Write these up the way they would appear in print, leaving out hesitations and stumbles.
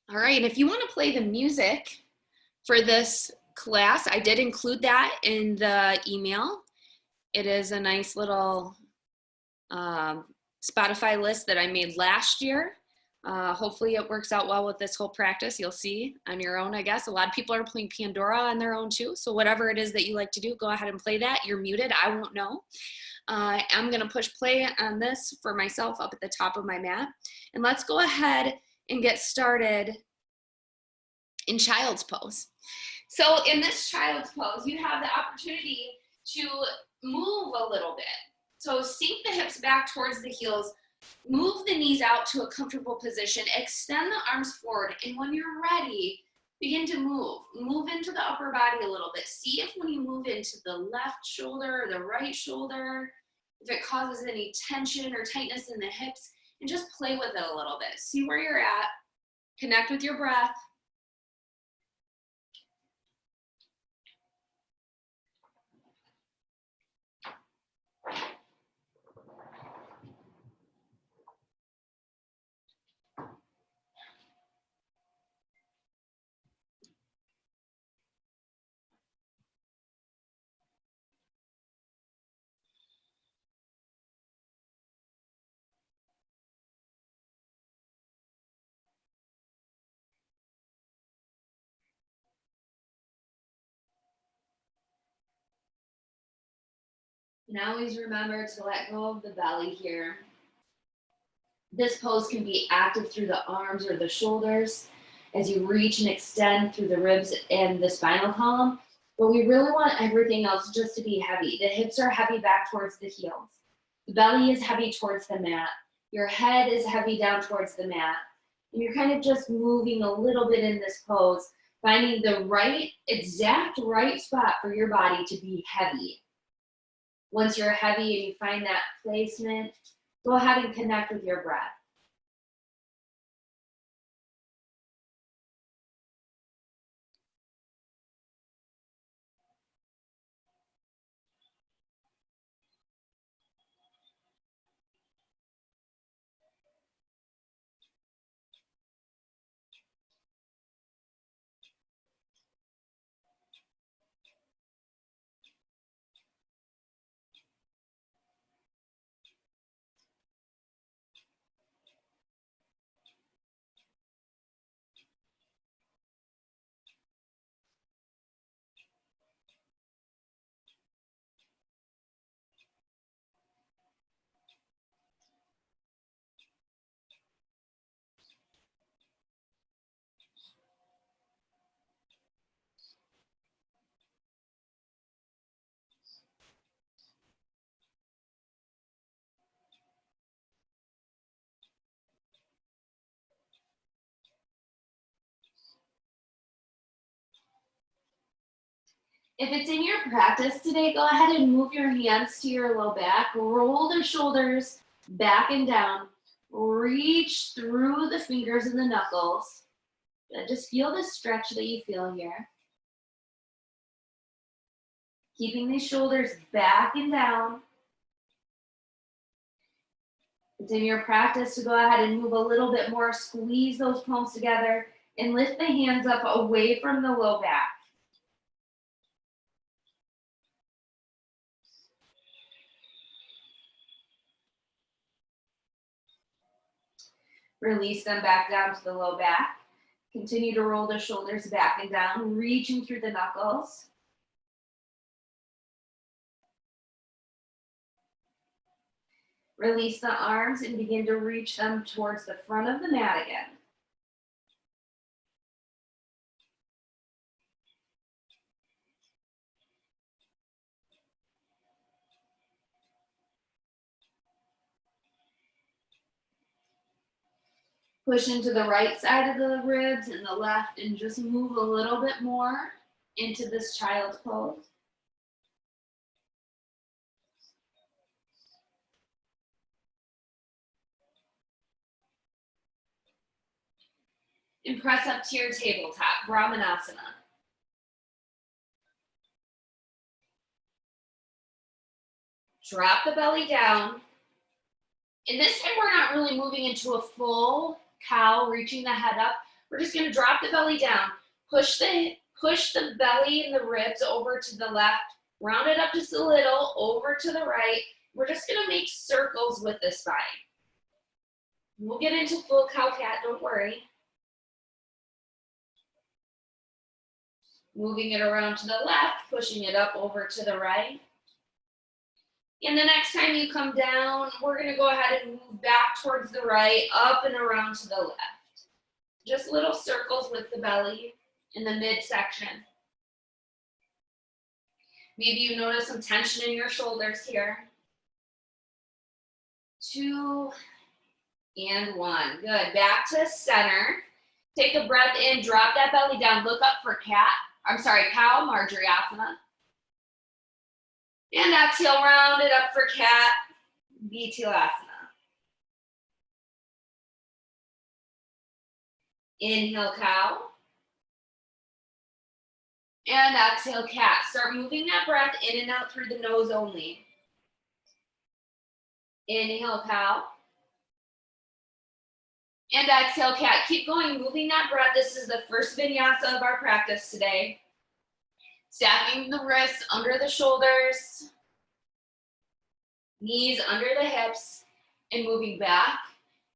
All right, and if you want to play the music for this class, I did include that in the email. It is a nice little Spotify list that I made last year. Hopefully it works out well with this whole practice. You'll see on your own, I guess. A lot of people are playing Pandora on their own too. So whatever it is that you like to do, go ahead and play that. You're muted, I won't know. I'm gonna push play on this for myself up at the top of my mat. And let's go ahead and get started in child's pose. So in this child's pose, you have the opportunity to move a little bit. So sink the hips back towards the heels, move the knees out to a comfortable position, extend the arms forward, and when you're ready, begin to move. Move into the upper body a little bit. See if when you move into the left shoulder or the right shoulder, if it causes any tension or tightness in the hips, and just play with it a little bit. See where you're at, connect with your breath. And always remember to let go of the belly here. This pose can be active through the arms or the shoulders as you reach and extend through the ribs and the spinal column. But we really want everything else just to be heavy. The hips are heavy back towards the heels. The belly is heavy towards the mat. Your head is heavy down towards the mat. And you're kind of just moving a little bit in this pose, finding the exact right spot for your body to be heavy. Once you're heavy and you find that placement, go ahead and connect with your breath. If it's in your practice today, go ahead and move your hands to your low back, roll the shoulders back and down, reach through the fingers and the knuckles. Just feel the stretch that you feel here. Keeping these shoulders back and down. It's in your practice to go ahead and move a little bit more, squeeze those palms together, and lift the hands up away from the low back. Release them back down to the low back. Continue to roll the shoulders back and down, reaching through the knuckles. Release the arms and begin to reach them towards the front of the mat again. Push into the right side of the ribs and the left and just move a little bit more into this child's pose. And press up to your tabletop, Brahmanasana. Drop the belly down. And this time we're not really moving into a full cow, reaching the head up. We're just gonna drop the belly down. Push the belly and the ribs over to the left. Round it up just a little, over to the right. We're just gonna make circles with the spine. We'll get into full cow-cat, don't worry. Moving it around to the left, pushing it up over to the right. And the next time you come down, we're gonna go ahead and move back towards the right, up and around to the left. Just little circles with the belly in the midsection. Maybe you notice some tension in your shoulders here. 2 and 1. Good. Back to center. Take a breath in, drop that belly down, look up for cow, Marjariasana. And exhale, round it up for cat, Vityasana. Inhale, cow. And exhale, cat. Start moving that breath in and out through the nose only. Inhale, cow. And exhale, cat. Keep going, moving that breath. This is the first vinyasa of our practice today. Stacking the wrists under the shoulders, knees under the hips, and moving back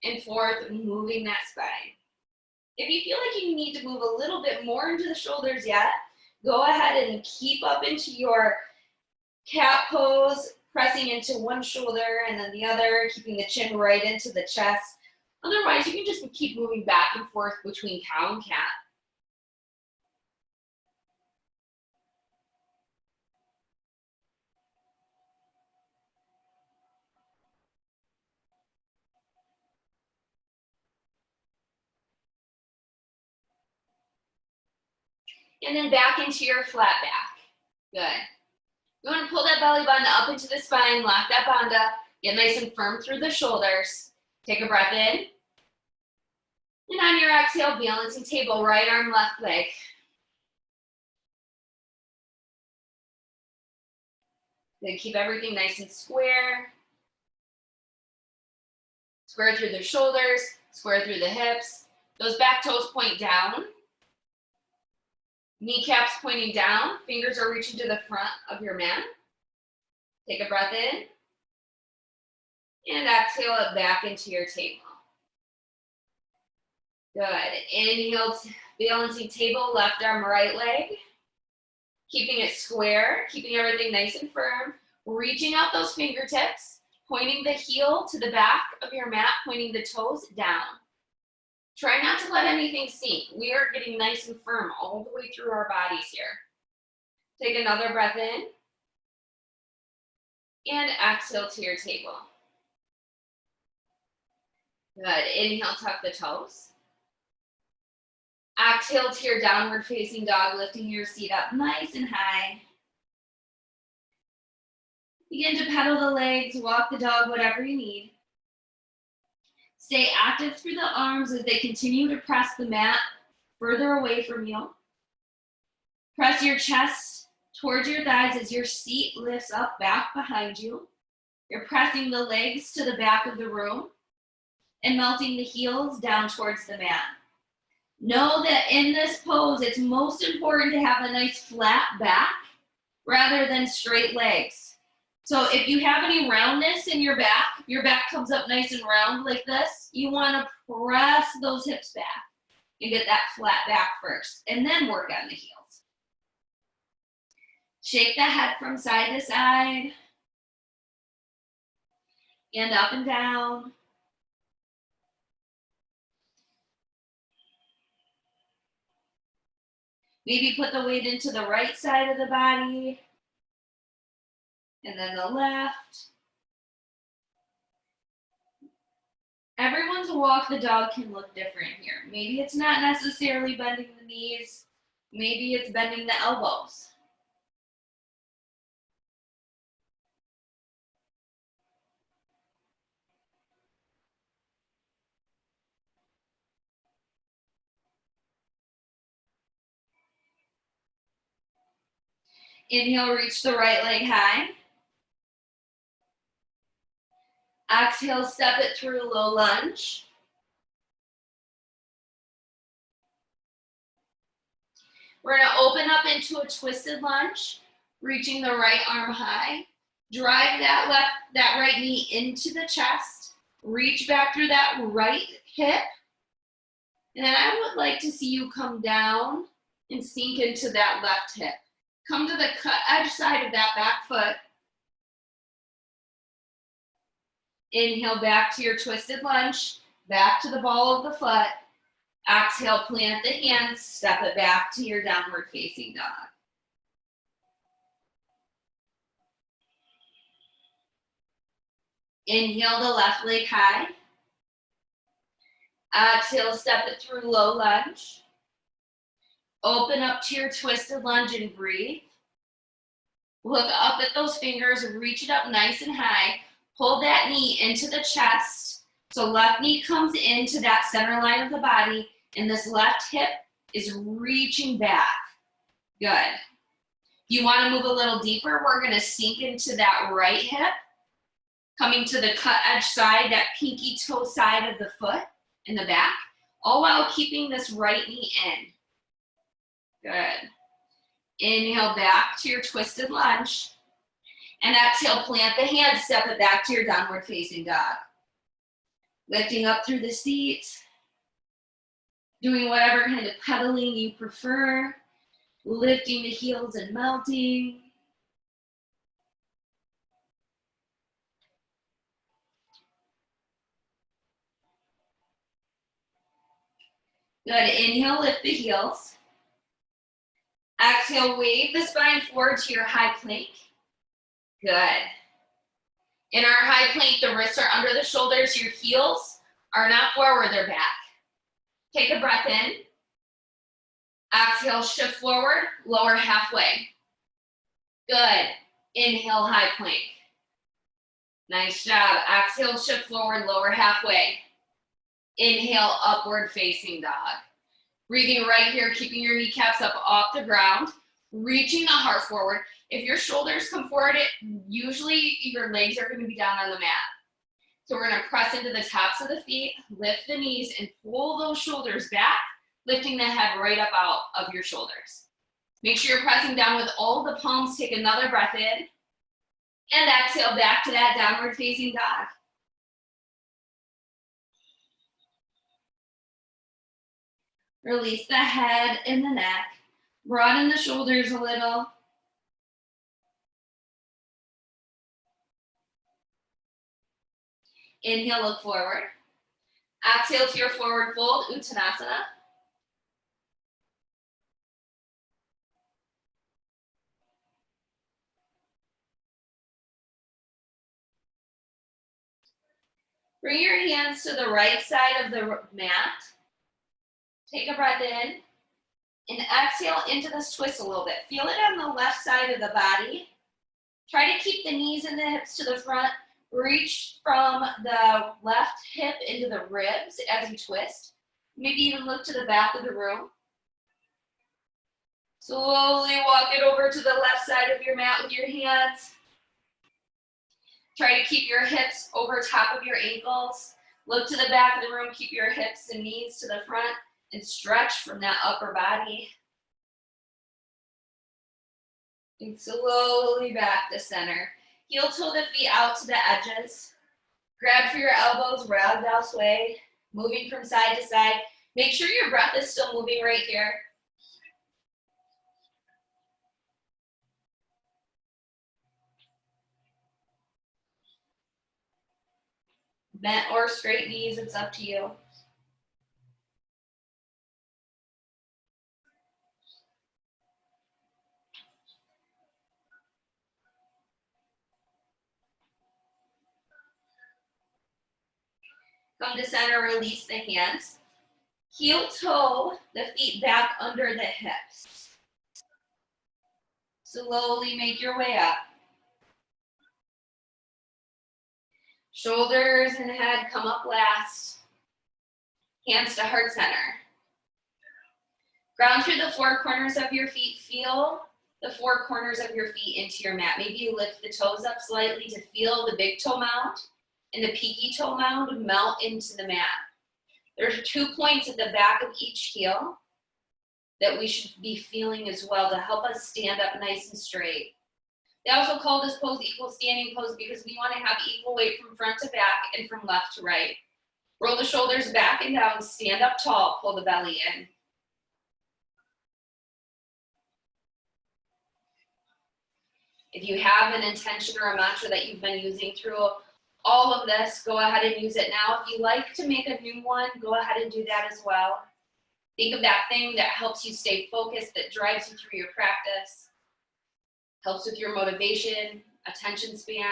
and forth, moving that spine. If you feel like you need to move a little bit more into the shoulders yet, go ahead and keep up into your cat pose, pressing into one shoulder and then the other, keeping the chin right into the chest. Otherwise, you can just keep moving back and forth between cow and cat. And then back into your flat back. Good. You want to pull that belly button up into the spine, lock that bandha, get nice and firm through the shoulders. Take a breath in. And on your exhale, balancing table, right arm, left leg. Then keep everything nice and square. Square through the shoulders, square through the hips. Those back toes point down. Kneecaps pointing down. Fingers are reaching to the front of your mat. Take a breath in. And exhale it back into your table. Good. Inhale, balancing table, left arm, right leg. Keeping it square, keeping everything nice and firm. Reaching out those fingertips, pointing the heel to the back of your mat, pointing the toes down. Try not to let anything sink. We are getting nice and firm all the way through our bodies here. Take another breath in. And exhale to your table. Good. Inhale, tuck the toes. Exhale to your downward facing dog, lifting your seat up nice and high. Begin to pedal the legs, walk the dog, whatever you need. Stay active through the arms as they continue to press the mat further away from you. Press your chest towards your thighs as your seat lifts up back behind you. You're pressing the legs to the back of the room and melting the heels down towards the mat. Know that in this pose, it's most important to have a nice flat back rather than straight legs. So if you have any roundness in your back comes up nice and round like this, you want to press those hips back and get that flat back first, and then work on the heels. Shake the head from side to side and up and down. Maybe put the weight into the right side of the body and then the left. Everyone's walk the dog can look different here. Maybe it's not necessarily bending the knees. Maybe it's bending the elbows. Inhale, reach the right leg high. Exhale, step it through low lunge. We're gonna open up into a twisted lunge, reaching the right arm high. Drive that right knee into the chest. Reach back through that right hip. And then I would like to see you come down and sink into that left hip. Come to the cut edge side of that back foot. Inhale back to your twisted lunge, back to the ball of the foot. Exhale, plant the hands, step it back to your downward facing dog. Inhale the left leg high. Exhale, step it through low lunge. Open up to your twisted lunge and breathe. Look up at those fingers, reach it up nice and high. Pull that knee into the chest. So left knee comes into that center line of the body, and this left hip is reaching back. Good. If you want to move a little deeper, we're going to sink into that right hip, coming to the cut edge side, that pinky toe side of the foot in the back, all while keeping this right knee in. Good. Inhale back to your twisted lunge. And exhale, plant the hands, step it back to your downward facing dog. Lifting up through the seat. Doing whatever kind of pedaling you prefer. Lifting the heels and melting. Good. Inhale, lift the heels. Exhale, wave the spine forward to your high plank. Good. In our high plank, the wrists are under the shoulders. Your heels are not forward, they're back. Take a breath in. Exhale, shift forward, lower halfway. Good. Inhale, high plank. Nice job. Exhale, shift forward, lower halfway. Inhale, upward facing dog. Breathing right here, keeping your kneecaps up off the ground, reaching the heart forward. If your shoulders come forward, usually your legs are going to be down on the mat. So we're going to press into the tops of the feet, lift the knees, and pull those shoulders back, lifting the head right up out of your shoulders. Make sure you're pressing down with all the palms. Take another breath in, and exhale back to that downward facing dog. Release the head and the neck. Broaden the shoulders a little. Inhale, look forward. Exhale to your forward fold, Uttanasana. Bring your hands to the right side of the mat. Take a breath in. And exhale into this twist a little bit. Feel it on the left side of the body. Try to keep the knees and the hips to the front. Reach from the left hip into the ribs as you twist. Maybe even look to the back of the room. Slowly walk it over to the left side of your mat with your hands. Try to keep your hips over top of your ankles. Look to the back of the room. Keep your hips and knees to the front and stretch from that upper body. And slowly back to center. Heel toe the feet out to the edges. Grab for your elbows, ragdoll sway, moving from side to side. Make sure your breath is still moving right here. Bent or straight knees, it's up to you. Come to center, release the hands. Heel toe the feet back under the hips. Slowly make your way up. Shoulders and head come up last. Hands to heart center. Ground through the four corners of your feet. Feel the four corners of your feet into your mat. Maybe you lift the toes up slightly to feel the big toe mound and the peaky toe mound melt into the mat. There's 2 points at the back of each heel. that we should be feeling as well to help us stand up nice and straight. They also call this pose the equal standing pose because we want to have equal weight from front to back and from left to right. Roll the shoulders back and down, stand up tall, pull the belly in. If you have an intention or a mantra that you've been using through all of this, go ahead and use it now. If you like to make a new one, go ahead and do that as well. Think of that thing that helps you stay focused, that drives you through your practice, helps with your motivation, attention span.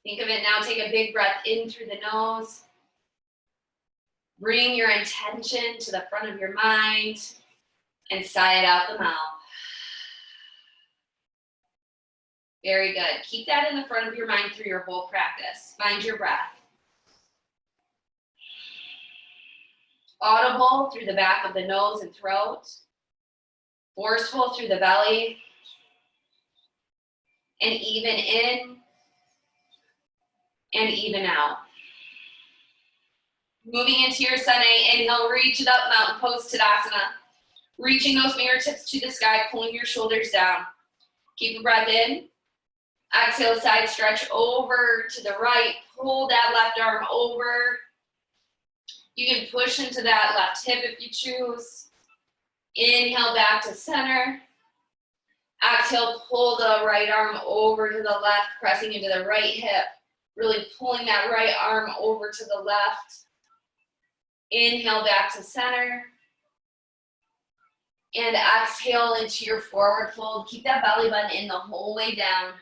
Think of it now. Take a big breath in through the nose. Bring your intention to the front of your mind and sigh it out the mouth. Very good. Keep that in the front of your mind through your whole practice. Find your breath. Audible through the back of the nose and throat. Forceful through the belly. And even in and even out. Moving into your Sun A, inhale, reach it up, mountain pose, Uttanasana. Reaching those fingertips to the sky, pulling your shoulders down. Keep a breath in. Exhale, side stretch over to the right. Pull that left arm over. You can push into that left hip if you choose. Inhale back to center. Exhale, pull the right arm over to the left, pressing into the right hip. Really pulling that right arm over to the left. Inhale back to center. And exhale into your forward fold. Keep that belly button in the whole way down.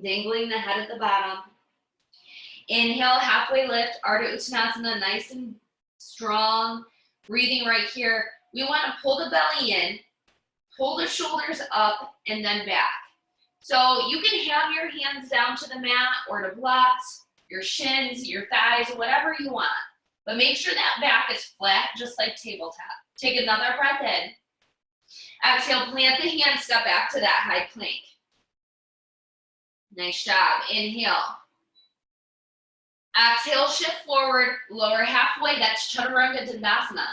Dangling the head at the bottom. Inhale, halfway lift, Ardha Uttanasana, nice and strong. Breathing right here. We want to pull the belly in, pull the shoulders up, and then back. So you can have your hands down to the mat or to blocks, your shins, your thighs, whatever you want. But make sure that back is flat, just like tabletop. Take another breath in. Exhale, plant the hands, step back to that high plank. Nice job. Inhale. Exhale, shift forward, lower halfway. That's Chaturanga Dandasana.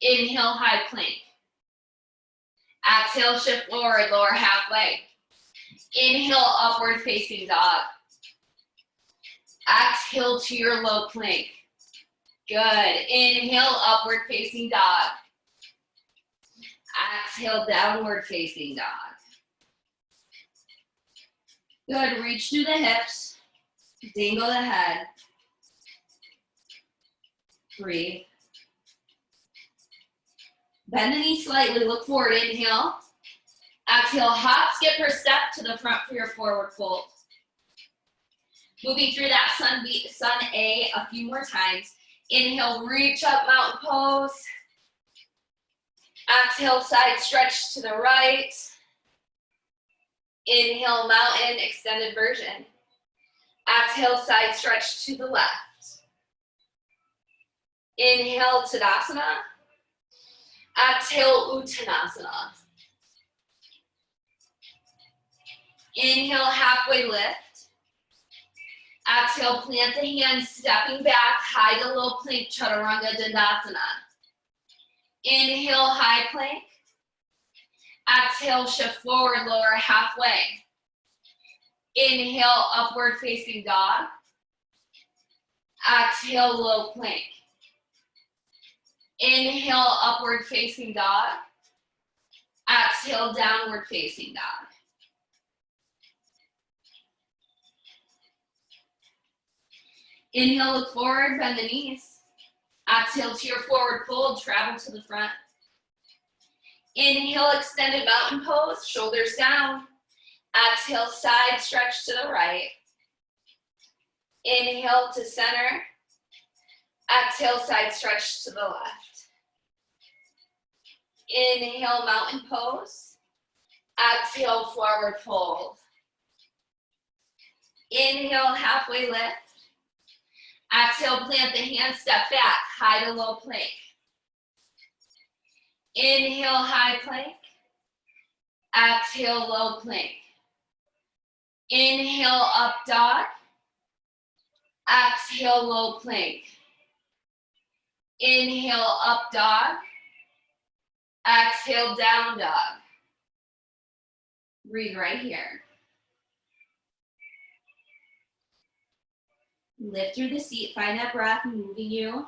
Inhale, high plank. Exhale, shift forward, lower halfway. Inhale, upward facing dog. Exhale to your low plank. Good. Inhale, upward facing dog. Exhale, downward facing dog. Good. Reach through the hips. Dangle the head. Breathe. Bend the knee slightly. Look forward. Inhale. Exhale, hop, skip, or step to the front for your forward fold. Moving through that Sun A a few more times. Inhale, reach up, mountain pose. Exhale, side stretch to the right. Inhale, mountain, extended version. Exhale, side stretch to the left. Inhale, Tadasana. Exhale, Uttanasana. Inhale, halfway lift. Exhale, plant the hands, stepping back, high to low plank, Chaturanga Dandasana. Inhale, high plank. Exhale, shift forward, lower halfway. Inhale, upward facing dog. Exhale, low plank. Inhale, upward facing dog. Exhale, downward facing dog. Inhale, look forward, bend the knees. Exhale to your forward fold, travel to the front. Inhale, extended mountain pose, shoulders down. Exhale, side stretch to the right. Inhale to center. Exhale, side stretch to the left. Inhale, mountain pose. Exhale, forward fold. Inhale, halfway lift. Exhale, plant the hands, step back, high to low plank. Inhale, high plank. Exhale, low plank. Inhale, up dog. Exhale, low plank. Inhale, up dog. Exhale, down dog. Breathe right here. Lift through the seat, find that breath moving you.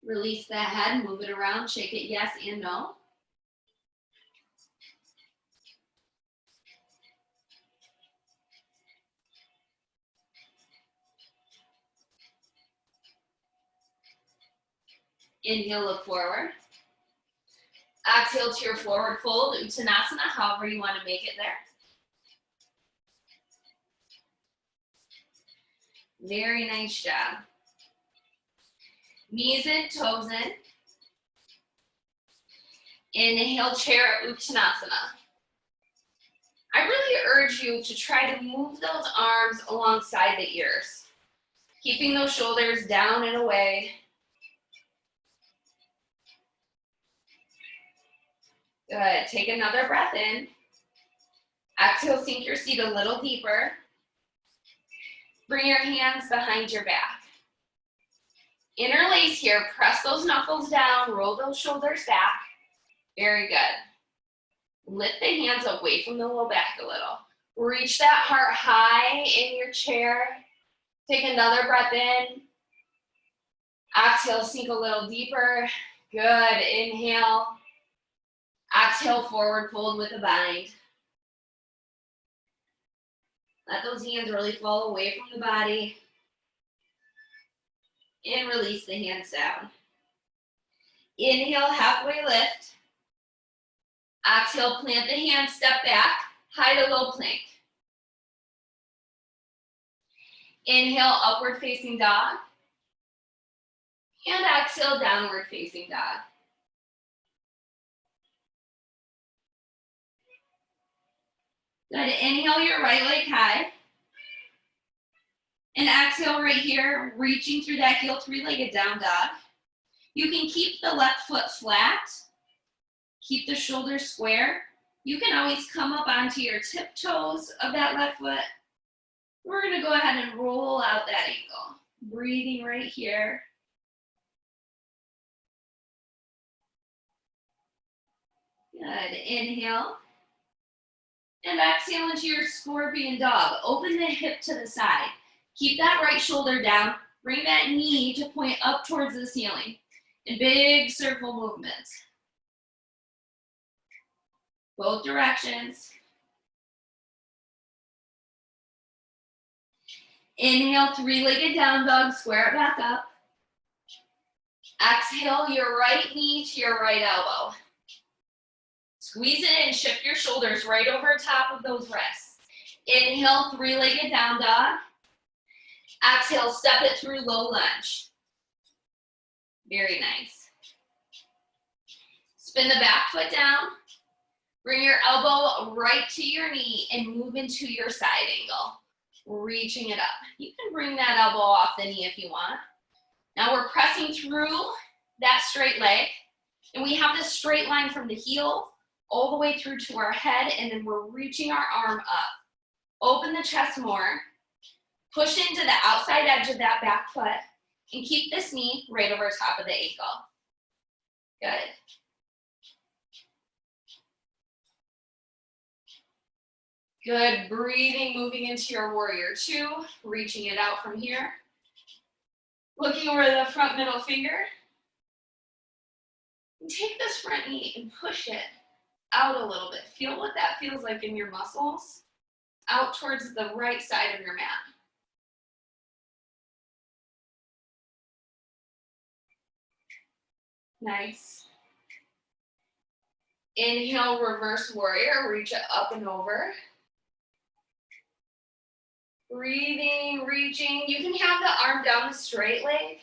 Release that head, move it around, shake it yes and no. Inhale, look forward. Exhale to your forward fold, Uttanasana, however you want to make it there. Very nice job. Knees in, toes in. Inhale, chair, Uttanasana. I really urge you to try to move those arms alongside the ears, keeping those shoulders down and away. Good. Take another breath in. Exhale, sink your seat a little deeper. Bring your hands behind your back. Interlace here. Press those knuckles down. Roll those shoulders back. Very good. Lift the hands away from the low back a little. Reach that heart high in your chair. Take another breath in. Exhale, sink a little deeper. Good. Inhale. Exhale, forward fold with a bind. Let those hands really fall away from the body. And release the hands down. Inhale, halfway lift. Exhale, plant the hands, step back, high to low plank. Inhale, upward facing dog. And exhale, downward facing dog. Good. Inhale your right leg high. And exhale right here, reaching through that heel, three-legged down dog. You can keep the left foot flat. Keep the shoulders square. You can always come up onto your tiptoes of that left foot. We're gonna go ahead and roll out that ankle. Breathing right here. Good. Inhale. And exhale into your scorpion dog. Open the hip to the side. Keep that right shoulder down. Bring that knee to point up towards the ceiling. In big circle movements. Both directions. Inhale, three-legged down dog, square it back up. Exhale your right knee to your right elbow. Squeeze it in, shift your shoulders right over top of those wrists. Inhale, three-legged down dog. Exhale, step it through low lunge. Very nice. Spin the back foot down. Bring your elbow right to your knee and move into your side angle. Reaching it up. You can bring that elbow off the knee if you want. Now we're pressing through that straight leg. And we have this straight line from the heel all the way through to our head, and then we're reaching our arm up. Open the chest more. Push into the outside edge of that back foot and keep this knee right over top of the ankle. Good. Good. Breathing, moving into your warrior two, reaching it out from here. Looking over the front middle finger. And take this front knee and push it out a little bit. Feel what that feels like in your muscles. Out towards the right side of your mat. Nice. Inhale, reverse warrior. Reach it up and over. Breathing, reaching. You can have the arm down the straight leg.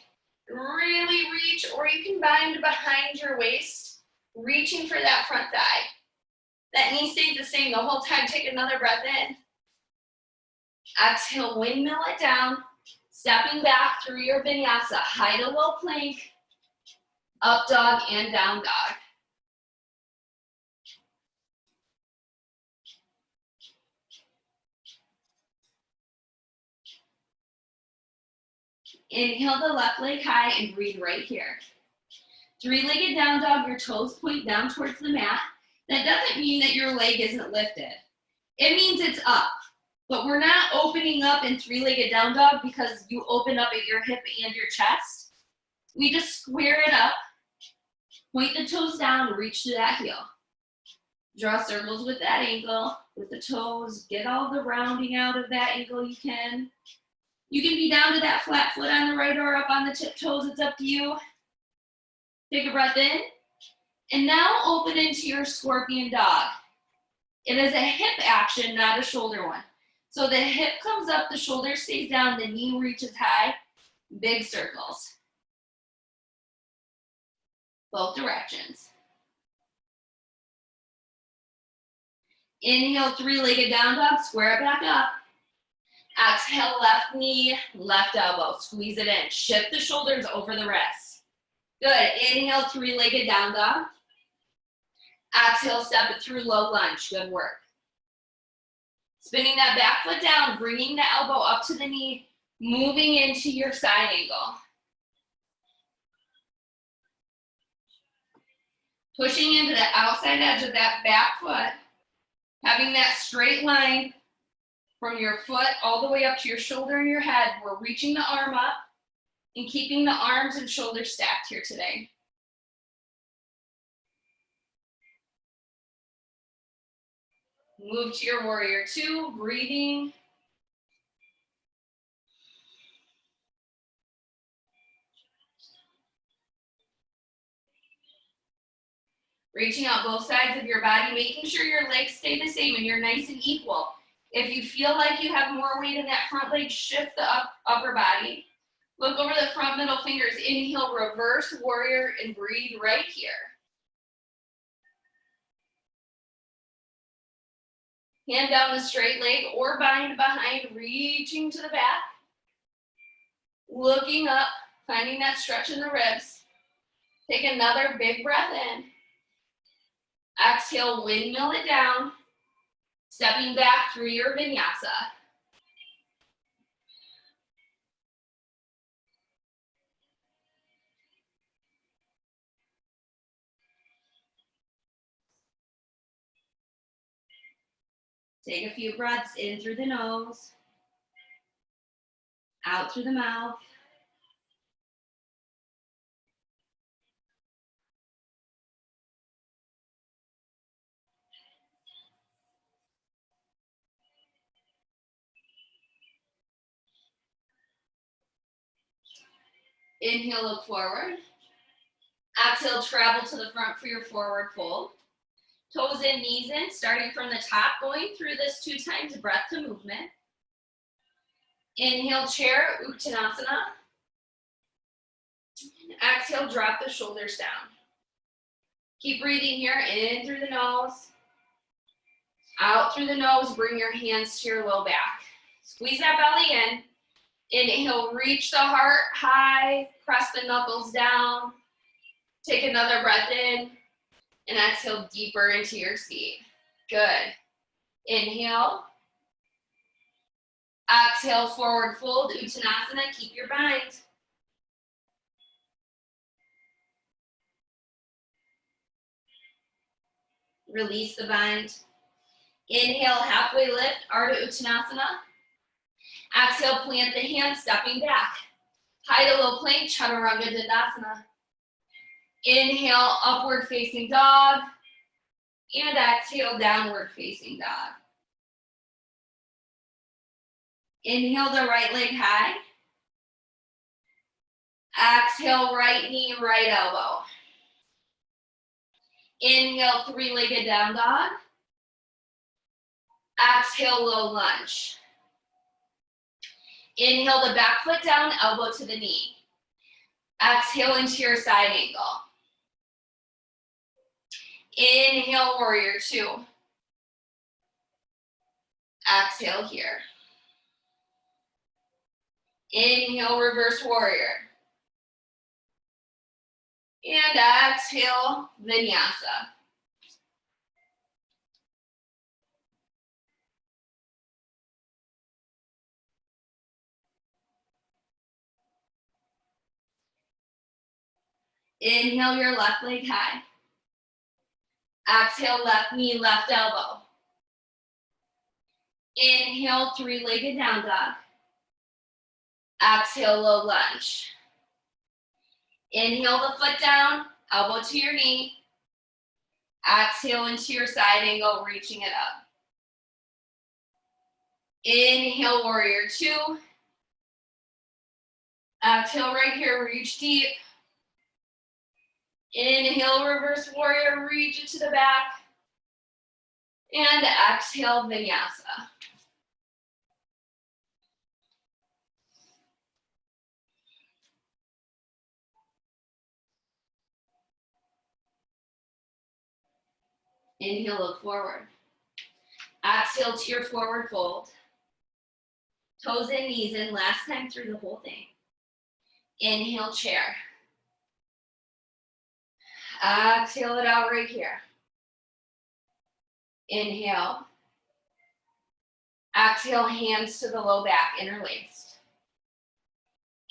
Really reach, or you can bind behind your waist, reaching for that front thigh. That knee stays the same the whole time. Take another breath in. Exhale, windmill it down. Stepping back through your vinyasa. High to low plank. Up dog and down dog. Inhale the left leg high and breathe right here. Three-legged down dog, your toes point down towards the mat. That doesn't mean that your leg isn't lifted. It means it's up. But we're not opening up in three-legged down dog because you open up at your hip and your chest. We just square it up, point the toes down, reach to that heel. Draw circles with that ankle, with the toes. Get all the rounding out of that ankle you can. You can be down to that flat foot on the right or up on the tiptoes. It's up to you. Take a breath in. And now open into your scorpion dog. It is a hip action, not a shoulder one. So the hip comes up, the shoulder stays down, the knee reaches high. Big circles. Both directions. Inhale, three-legged down dog, square it back up. Exhale, left knee, left elbow. Squeeze it in. Shift the shoulders over the wrists. Good. Inhale, three-legged down dog. Exhale, step it through low lunge. Good work. Spinning that back foot down, bringing the elbow up to the knee, moving into your side angle. Pushing into the outside edge of that back foot, having that straight line from your foot all the way up to your shoulder and your head. We're reaching the arm up and keeping the arms and shoulders stacked here today. Move to your warrior two, breathing. Reaching out both sides of your body, making sure your legs stay the same and you're nice and equal. If you feel like you have more weight in that front leg, shift the upper body. Look over the front middle fingers. Inhale, reverse warrior, and breathe right here. Hand down the straight leg or bind behind, reaching to the back. Looking up, finding that stretch in the ribs. Take another big breath in. Exhale, windmill it down. Stepping back through your vinyasa. Take a few breaths in through the nose, out through the mouth. Inhale, look forward. Exhale, travel to the front for your forward fold. Toes in, knees in, starting from the top, going through this 2 times breath to movement. Inhale, chair, Uttanasana. Exhale, drop the shoulders down. Keep breathing here, in through the nose, out through the nose, bring your hands to your low back. Squeeze that belly in. Inhale, reach the heart high, press the knuckles down. Take another breath in, and exhale deeper into your seat. Good. Inhale. Exhale, forward fold, Uttanasana, keep your bind. Release the bind. Inhale, halfway lift, Ardha Uttanasana. Exhale, plant the hands, stepping back. High to low plank, Chaturanga Dandasana. Inhale, upward facing dog. And exhale, downward facing dog. Inhale the right leg high. Exhale, right knee, right elbow. Inhale, three-legged down dog. Exhale, low lunge. Inhale the back foot down, elbow to the knee. Exhale into your side angle. Inhale, warrior two. Exhale here. Inhale, reverse warrior. And exhale, vinyasa. Inhale your left leg high. Exhale, left knee, left elbow. Inhale, three-legged down dog. Exhale, low lunge. Inhale the foot down, elbow to your knee. Exhale into your side angle, reaching it up. Inhale, warrior two. Exhale right here, reach deep. Inhale, reverse warrior, reach it to the back. And exhale, vinyasa. Inhale, look forward. Exhale to your forward fold. Toes in, knees in, last time through the whole thing. Inhale, chair. Exhale it out right here. Inhale. Exhale, hands to the low back, interlaced.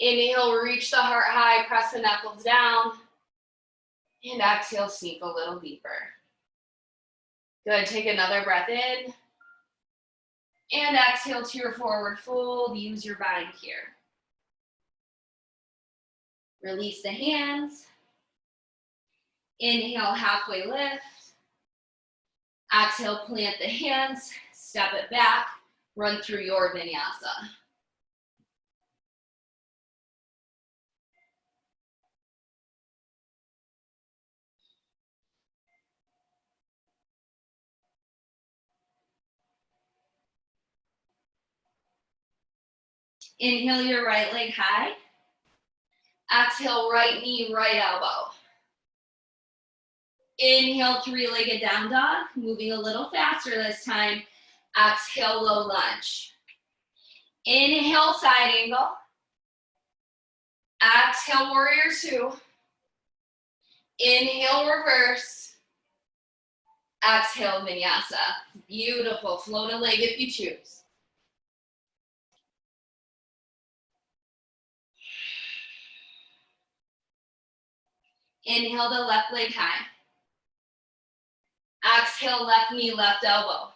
Inhale, reach the heart high, press the knuckles down. And exhale, sink a little deeper. Good, take another breath in. And exhale to your forward fold, use your bind here. Release the hands. Inhale, halfway lift. Exhale, plant the hands, step it back, run through your vinyasa. Inhale your right leg high. Exhale, right knee, right elbow. Inhale, three-legged down dog, moving a little faster this time. Exhale, low lunge. Inhale, side angle. Exhale, warrior two. Inhale, reverse. Exhale, vinyasa. Beautiful. Float a leg if you choose. Inhale the left leg high. Exhale, left knee, left elbow.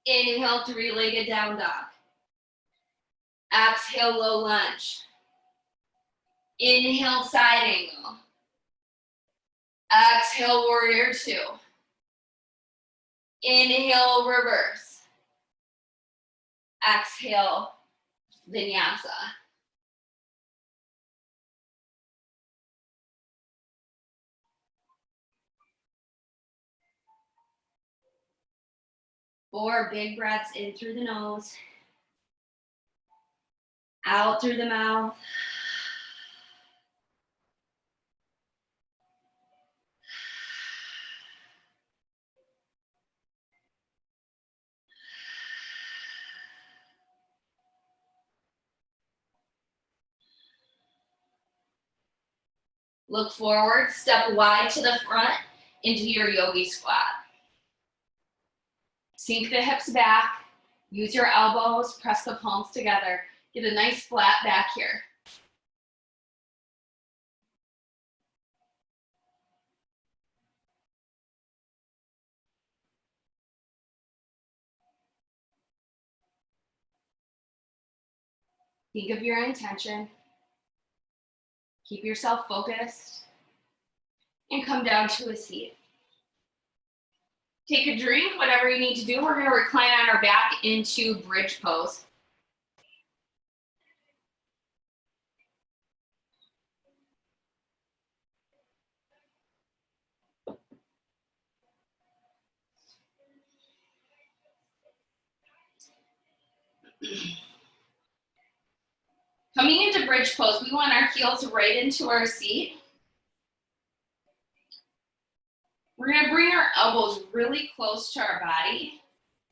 Inhale, three-legged down dog. Exhale, low lunge. Inhale, side angle. Exhale, warrior two. Inhale, reverse. Exhale, vinyasa. Four big breaths in through the nose, out through the mouth. Look forward, step wide to the front into your yogi squat. Sink the hips back, use your elbows, press the palms together. Get a nice flat back here. Think of your intention. Keep yourself focused and come down to a seat. Take a drink, whatever you need to do. We're going to recline on our back into bridge pose. Coming into bridge pose, we want our heels right into our seat. We're going to bring our elbows really close to our body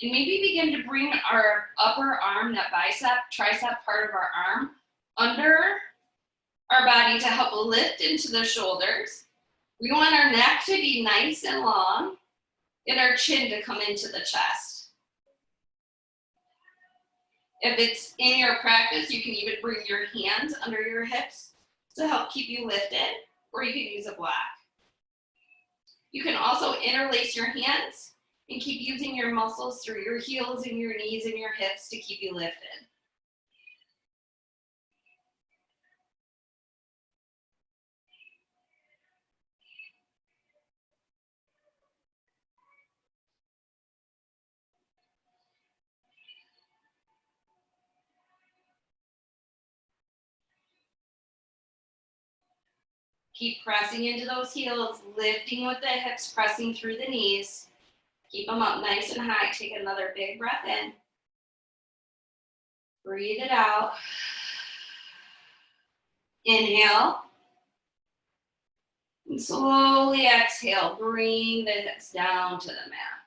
and maybe begin to bring our upper arm, that bicep, tricep part of our arm, under our body to help lift into the shoulders. We want our neck to be nice and long and our chin to come into the chest. If it's in your practice, you can even bring your hands under your hips to help keep you lifted. or you can use a block. You can also interlace your hands and keep using your muscles through your heels and your knees and your hips to keep you lifted. Keep pressing into those heels, lifting with the hips, pressing through the knees. Keep them up nice and high. Take another big breath in. Breathe it out. Inhale. And slowly exhale. Bring the hips down to the mat.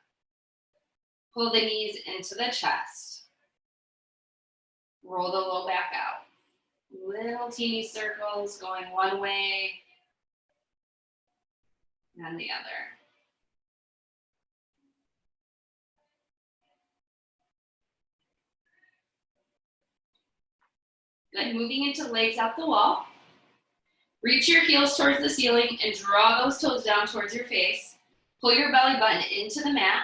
Pull the knees into the chest. Roll the low back out. Little teeny circles going one way and the other. Good. Moving into legs out the wall. Reach your heels towards the ceiling and draw those toes down towards your face. Pull your belly button into the mat.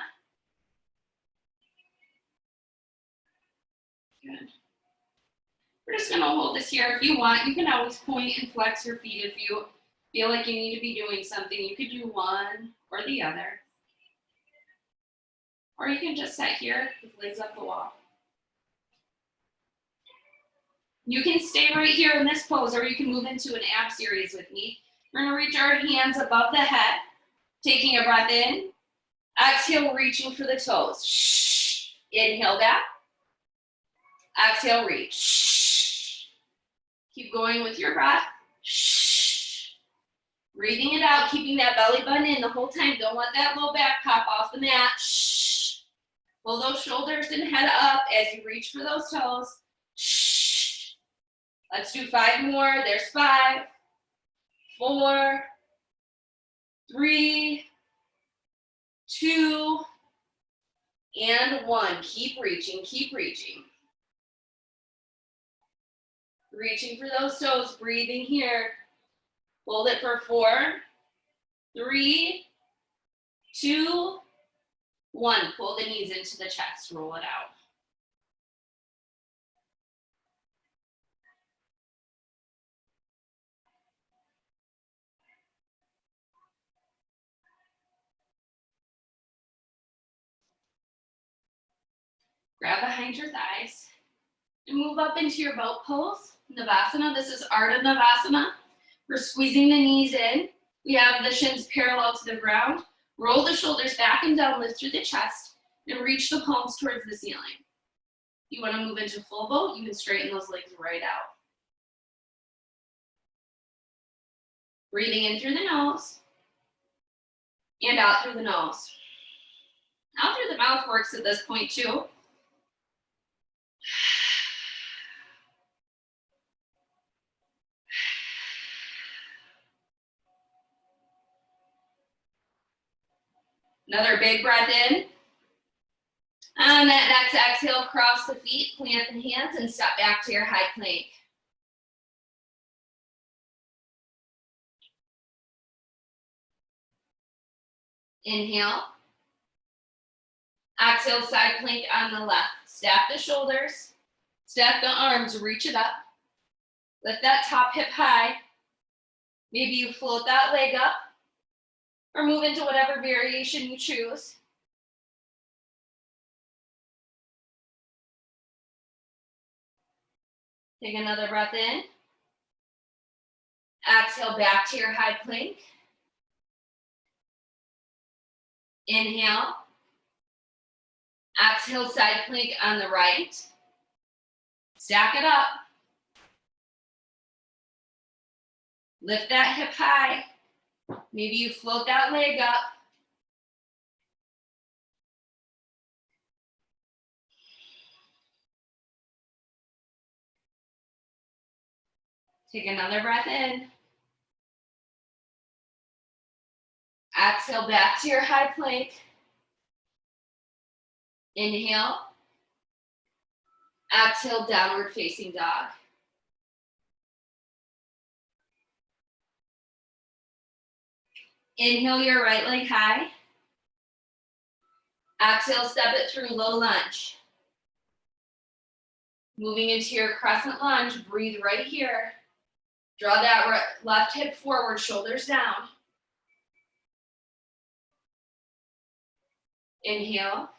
Good. We're just going to hold this here. If you want, you can always point and flex your feet if you feel like you need to be doing something. You could do one or the other. Or you can just sit here with legs up the wall. You can stay right here in this pose, or you can move into an ab series with me. We're going to reach our hands above the head, taking a breath in. Exhale, reaching for the toes. Shh. Inhale back. Exhale, reach. Shh. Keep going with your breath. Shh. Breathing it out, keeping that belly button in the whole time. Don't let that low back pop off the mat. Shh. Pull those shoulders and head up as you reach for those toes. Shh. Let's do 5 more. There's 5, 4, 3, 2, and 1. Keep reaching, keep reaching. Reaching for those toes, breathing here. Hold it for 4, 3, 2, 1. Pull the knees into the chest, roll it out. Grab behind your thighs and move up into your boat pose, Navasana. This is Ardha Navasana. We're squeezing the knees in. We have the shins parallel to the ground. Roll the shoulders back and down, lift through the chest, and reach the palms towards the ceiling. If you want to move into full boat, you can straighten those legs right out. Breathing in through the nose and out through the nose. Out through the mouth works at this point too. Another big breath in. On that next exhale, cross the feet, plant the hands, and step back to your high plank. Inhale. Exhale, side plank on the left. Stack the shoulders, stack the arms, reach it up. Lift that top hip high. Maybe you float that leg up or move into whatever variation you choose. Take another breath in. Exhale, back to your high plank. Inhale. Exhale, side plank on the right. Stack it up. Lift that hip high. Maybe you float that leg up. Take another breath in. Exhale, back to your high plank. Inhale. Exhale, downward facing dog. Inhale your right leg high. Exhale, step it through low lunge. Moving into your crescent lunge, breathe right here. Draw that left hip forward, shoulders down. Inhale.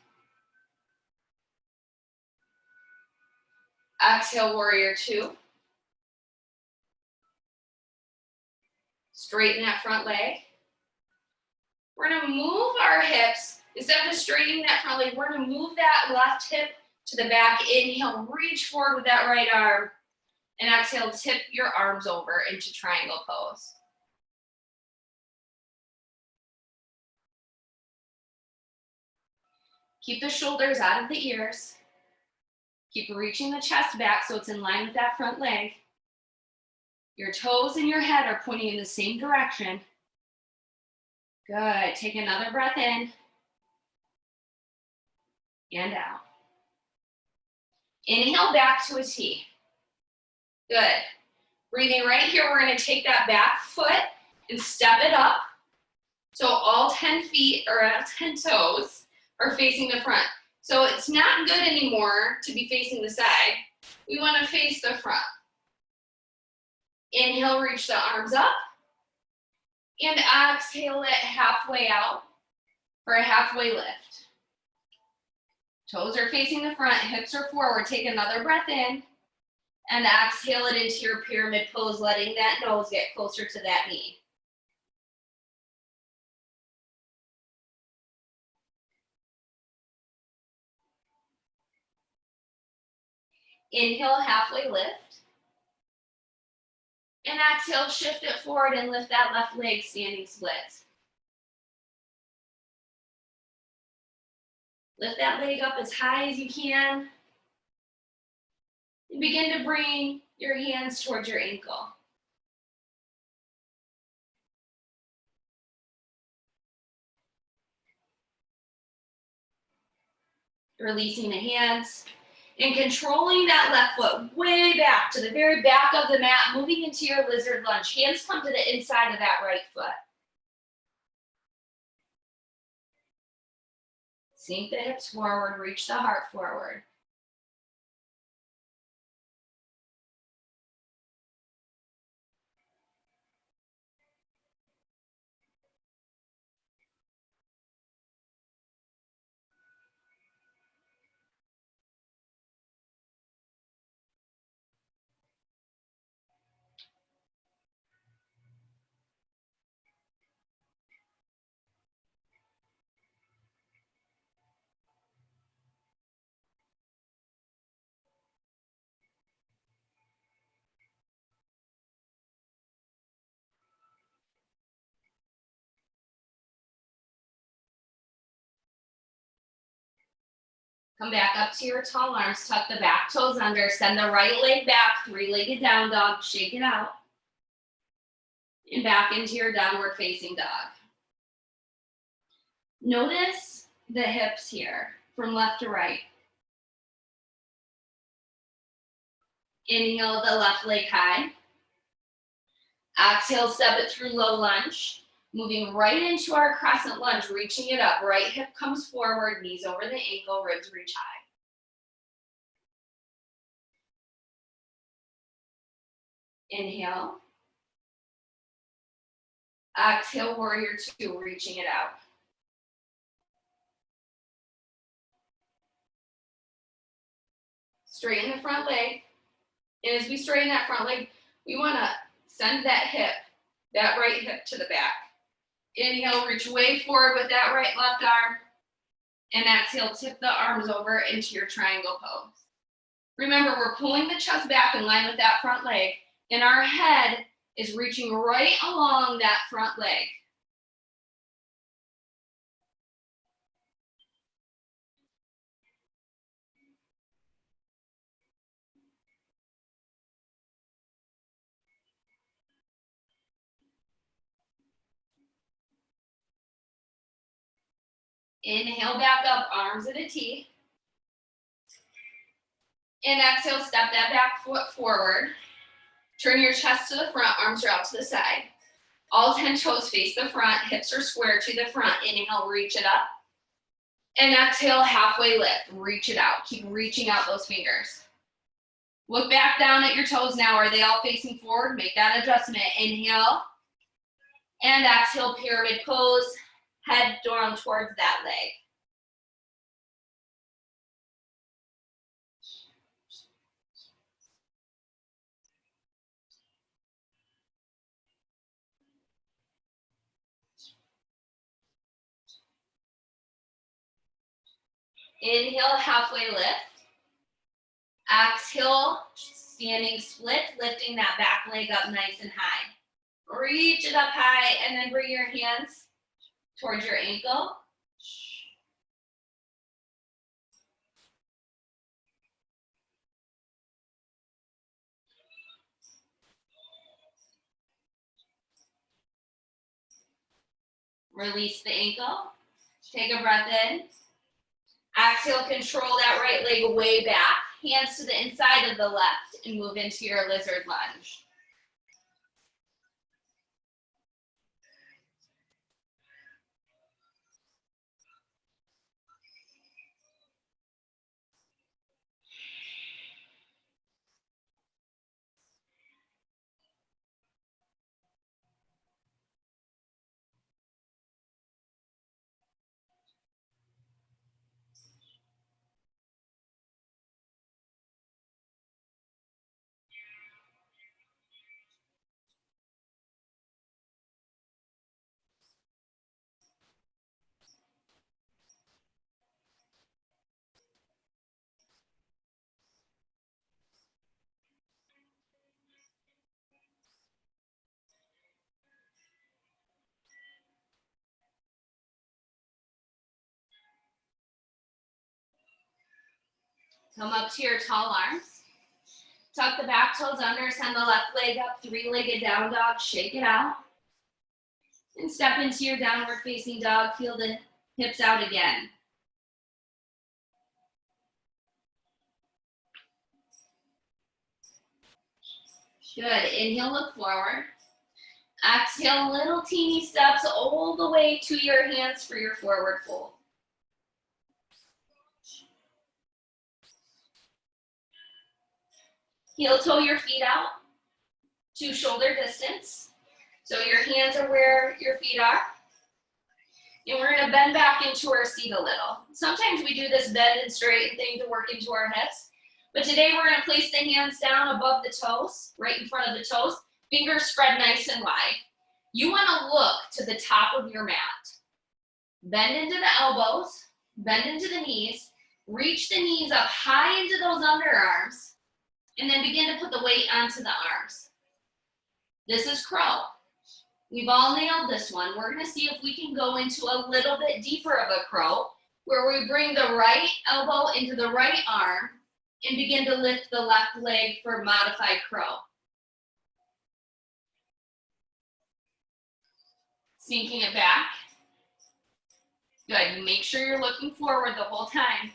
Exhale, warrior two. Straighten that front leg. We're gonna move our hips. Instead of just straightening that front leg, we're gonna move that left hip to the back. Inhale, reach forward with that right arm. And exhale, tip your arms over into triangle pose. Keep the shoulders out of the ears. Keep reaching the chest back so it's in line with that front leg. Your toes and your head are pointing in the same direction. Good. Take another breath in and out. Inhale back to a T. Good. Breathing right here, we're going to take that back foot and step it up. So all 10 feet or 10 toes are facing the front. So it's not good anymore to be facing the side. We want to face the front. Inhale, reach the arms up. And exhale it halfway out for a halfway lift. Toes are facing the front, hips are forward. Take another breath in. And exhale it into your pyramid pose, letting that nose get closer to that knee. Inhale, halfway lift. And exhale, shift it forward and lift that left leg, standing split. Lift that leg up as high as you can. And begin to bring your hands towards your ankle. Releasing the hands and controlling that left foot way back to the very back of the mat, moving into your lizard lunge. Hands come to the inside of that right foot. Sink the hips forward, reach the heart forward. Come back up to your tall arms, tuck the back toes under, send the right leg back, three-legged down dog, shake it out. And back into your downward facing dog. Notice the hips here, from left to right. Inhale the left leg high. Exhale, step it through low lunge. Moving right into our crescent lunge, reaching it up. Right hip comes forward, knees over the ankle, ribs reach high. Inhale. Exhale, warrior two, reaching it out. Straighten the front leg. And as we straighten that front leg, we want to send that hip, that right hip to the back. Inhale, reach way forward with that right left arm. And exhale, tip the arms over into your triangle pose. Remember, we're pulling the chest back in line with that front leg, and our head is reaching right along that front leg. Inhale back up, arms at a T. And exhale, step that back foot forward. Turn your chest to the front, arms are out to the side. All 10 toes face the front, hips are square to the front. Inhale, reach it up. And exhale, halfway lift, reach it out. Keep reaching out those fingers. Look back down at your toes now. Are they all facing forward? Make that adjustment. Inhale and exhale, pyramid pose. Head down towards that leg. Inhale, halfway lift. Exhale, standing split, lifting that back leg up nice and high. Reach it up high and then bring your hands towards your ankle. Release the ankle. Take a breath in. Exhale, control that right leg way back. Hands to the inside of the left and move into your lizard lunge. Come up to your tall arms. Tuck the back toes under, send the left leg up, three-legged down dog, shake it out. And step into your downward facing dog, feel the hips out again. Good, inhale, look forward. Exhale, little teeny steps all the way to your hands for your forward fold. Heel toe your feet out to shoulder distance. So your hands are where your feet are. And we're gonna bend back into our seat a little. Sometimes we do this bend and straighten thing to work into our hips. But today we're gonna place the hands down above the toes, right in front of the toes. Fingers spread nice and wide. You wanna look to the top of your mat. Bend into the elbows, bend into the knees, reach the knees up high into those underarms, and then begin to put the weight onto the arms. This is crow. We've all nailed this one. We're gonna see if we can go into a little bit deeper of a crow, where we bring the right elbow into the right arm and begin to lift the left leg for modified crow. Sinking it back. Good, make sure you're looking forward the whole time.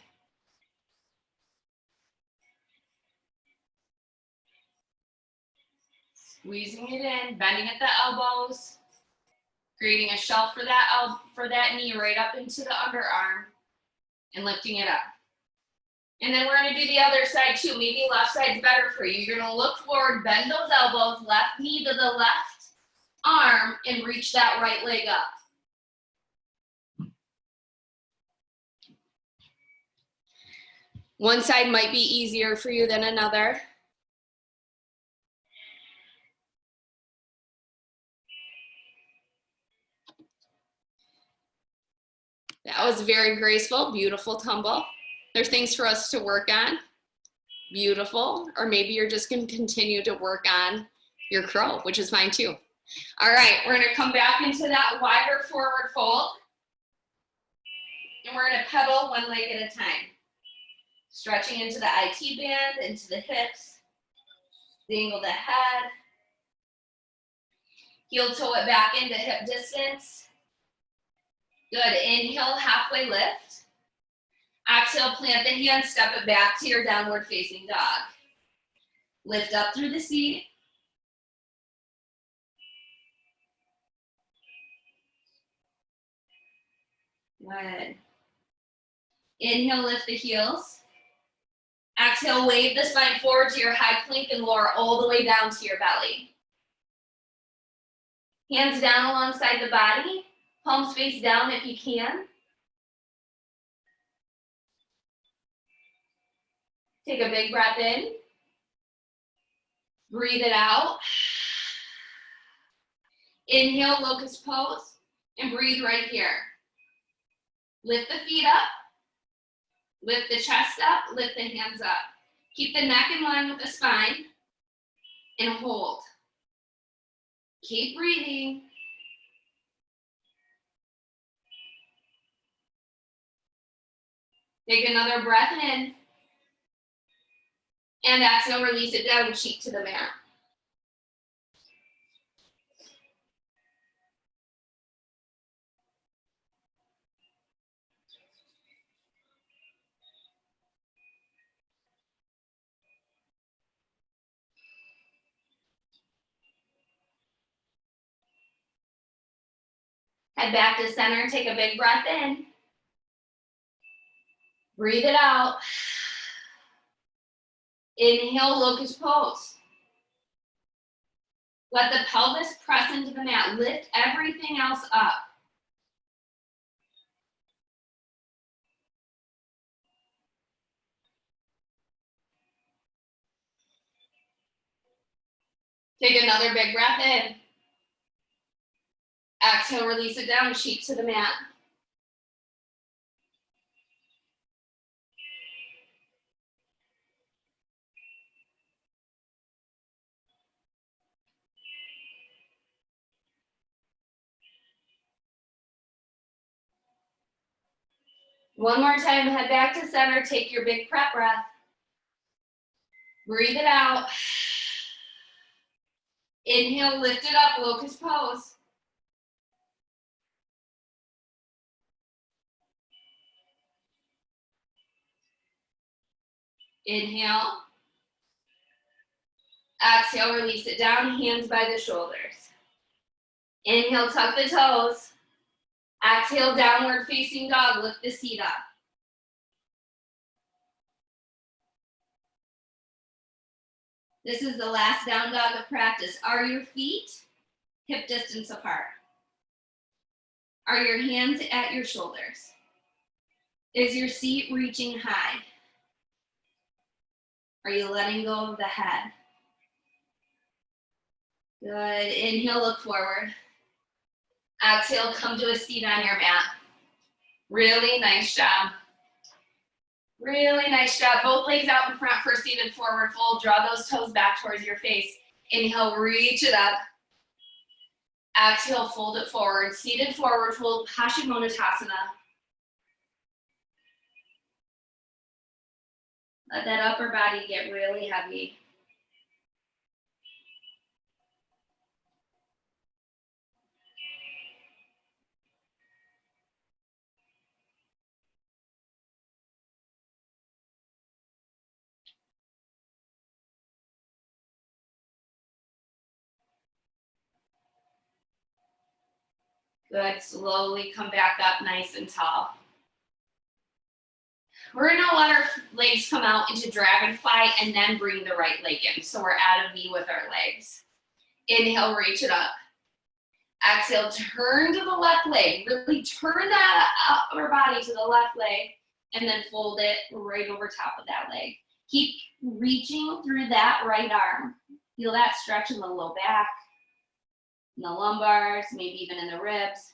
Squeezing it in, bending at the elbows, creating a shelf for that knee right up into the underarm, and lifting it up. And then we're gonna do the other side too. Maybe left side's better for you. You're gonna look forward, bend those elbows, left knee to the left arm, and reach that right leg up. One side might be easier for you than another. That was very graceful, beautiful tumble. There's things for us to work on. Beautiful. Or maybe you're just going to continue to work on your crow, which is fine too. All right, we're going to come back into that wider forward fold. And we're going to pedal one leg at a time. Stretching into the IT band, into the hips. Dangle the head. Heel toe it back into hip distance. Good, inhale, halfway lift. Exhale, plant the hands, step it back to your downward facing dog. Lift up through the seat. Good. Inhale, lift the heels. Exhale, wave the spine forward to your high plank and lower all the way down to your belly. Hands down alongside the body. Palms face down if you can. Take a big breath in. Breathe it out. Inhale, locust pose, and breathe right here. Lift the feet up. Lift the chest up. Lift the hands up. Keep the neck in line with the spine, and hold. Keep breathing. Take another breath in. And exhale, release it down, cheek to the mat. Head back to center, take a big breath in. Breathe it out. Inhale, locust pose. Let the pelvis press into the mat. Lift everything else up. Take another big breath in. Exhale, release it down, cheek to the mat. One more time, head back to center, take your big prep breath. Breathe it out. Inhale, lift it up, locust pose. Inhale. Exhale, release it down, hands by the shoulders. Inhale, tuck the toes. Exhale, downward facing dog, lift the seat up. This is the last down dog of practice. Are your feet hip distance apart? Are your hands at your shoulders? Is your seat reaching high? Are you letting go of the head? Good. Inhale, look forward. Exhale, come to a seat on your mat. Really nice job. Really nice job. Both legs out in front for seated forward fold. Draw those toes back towards your face. Inhale, reach it up. Exhale, fold it forward. Seated forward fold, Uttanasana. Let that upper body get really heavy. Good, slowly come back up nice and tall. We're gonna let our legs come out into dragonfly and then bring the right leg in. So we're at a V with our legs. Inhale, reach it up. Exhale, turn to the left leg. Really turn that upper body to the left leg and then fold it right over top of that leg. Keep reaching through that right arm. Feel that stretch in the low back, in the lumbars, maybe even in the ribs.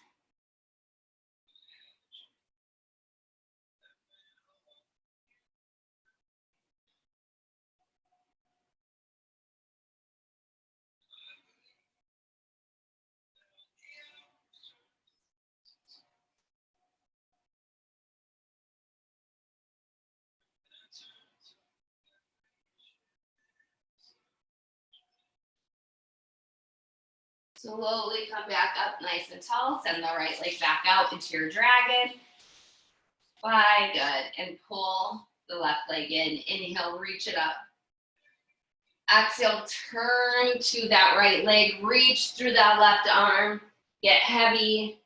Slowly come back up nice and tall. Send the right leg back out into your dragon. Fly, good. And pull the left leg in. Inhale, reach it up. Exhale, turn to that right leg. Reach through that left arm. Get heavy.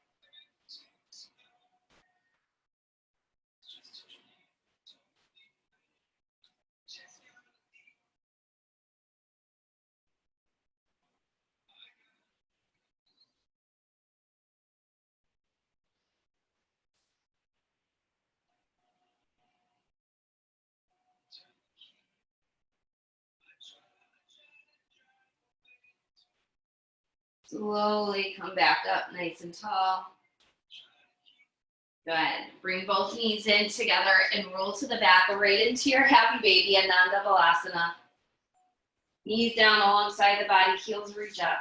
Slowly come back up nice and tall. Good. Bring both knees in together and roll to the back, right into your happy baby, Navasana. Knees down alongside the body, heels reach up.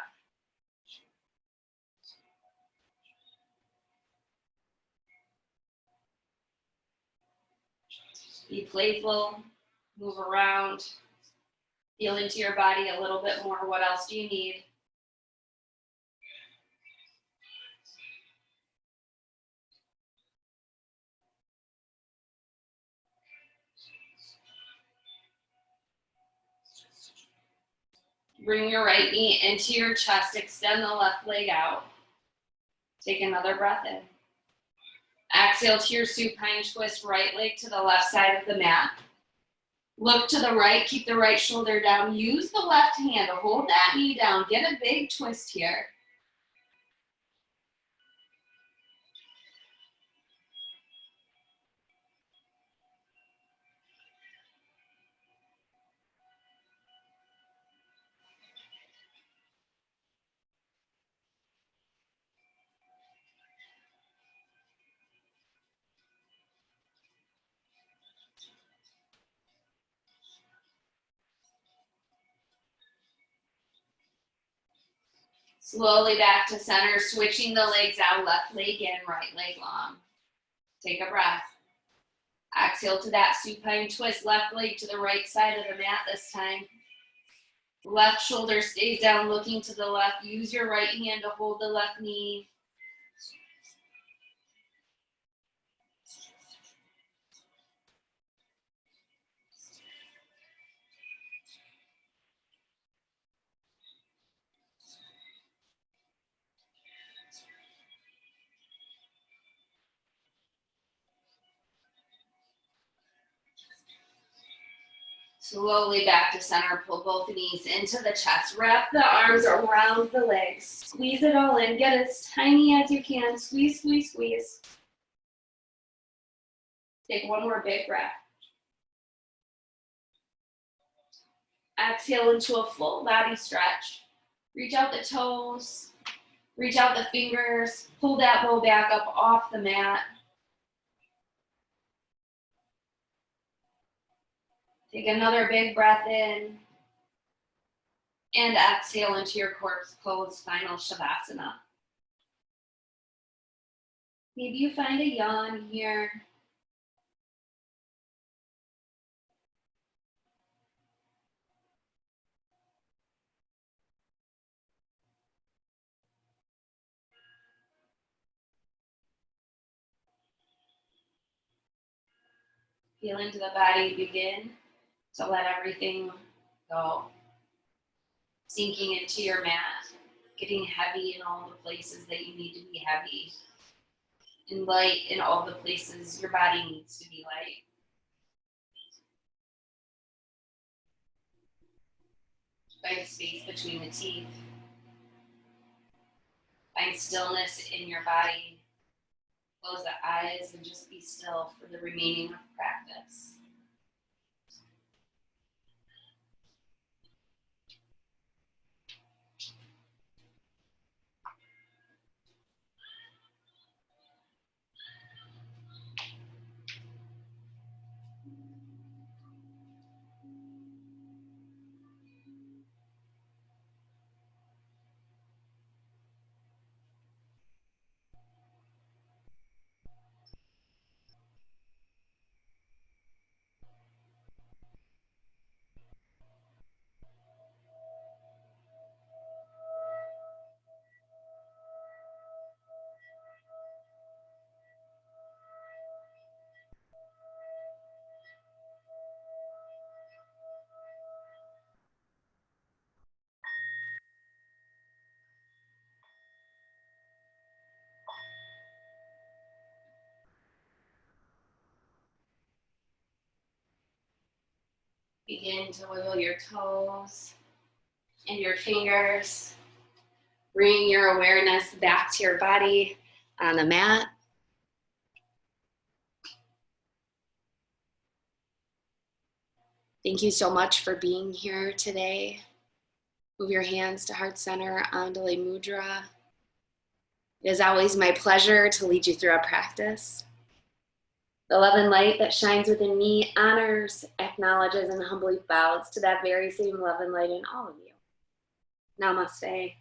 Be playful, move around, feel into your body a little bit more. What else do you need? Bring your right knee into your chest, extend the left leg out. Take another breath in. Exhale to your supine twist, right leg to the left side of the mat. Look to the right, keep the right shoulder down. Use the left hand to hold that knee down. Get a big twist here. Slowly back to center, switching the legs out, left leg in, right leg long. Take a breath. Exhale to that supine twist, left leg to the right side of the mat this time. Left shoulder stays down, looking to the left. Use your right hand to hold the left knee. Slowly back to center, pull both knees into the chest. Wrap the arms around the legs. Squeeze it all in. Get as tiny as you can. Squeeze, squeeze, squeeze. Take one more big breath. Exhale into a full body stretch. Reach out the toes. Reach out the fingers. Pull that bow back up off the mat. Take another big breath in. And exhale into your corpse pose, final Shavasana. Maybe you find a yawn here. Feel into the body, begin to let everything go. Sinking into your mat, getting heavy in all the places that you need to be heavy, and light in all the places your body needs to be light. Find space between the teeth. Find stillness in your body. Close the eyes and just be still for the remaining of practice. Begin to wiggle your toes and your fingers. Bring your awareness back to your body on the mat. Thank you so much for being here today. Move your hands to heart center, Andale Mudra. It is always my pleasure to lead you through our practice. The love and light that shines within me honors, acknowledges, and humbly bows to that very same love and light in all of you. Namaste.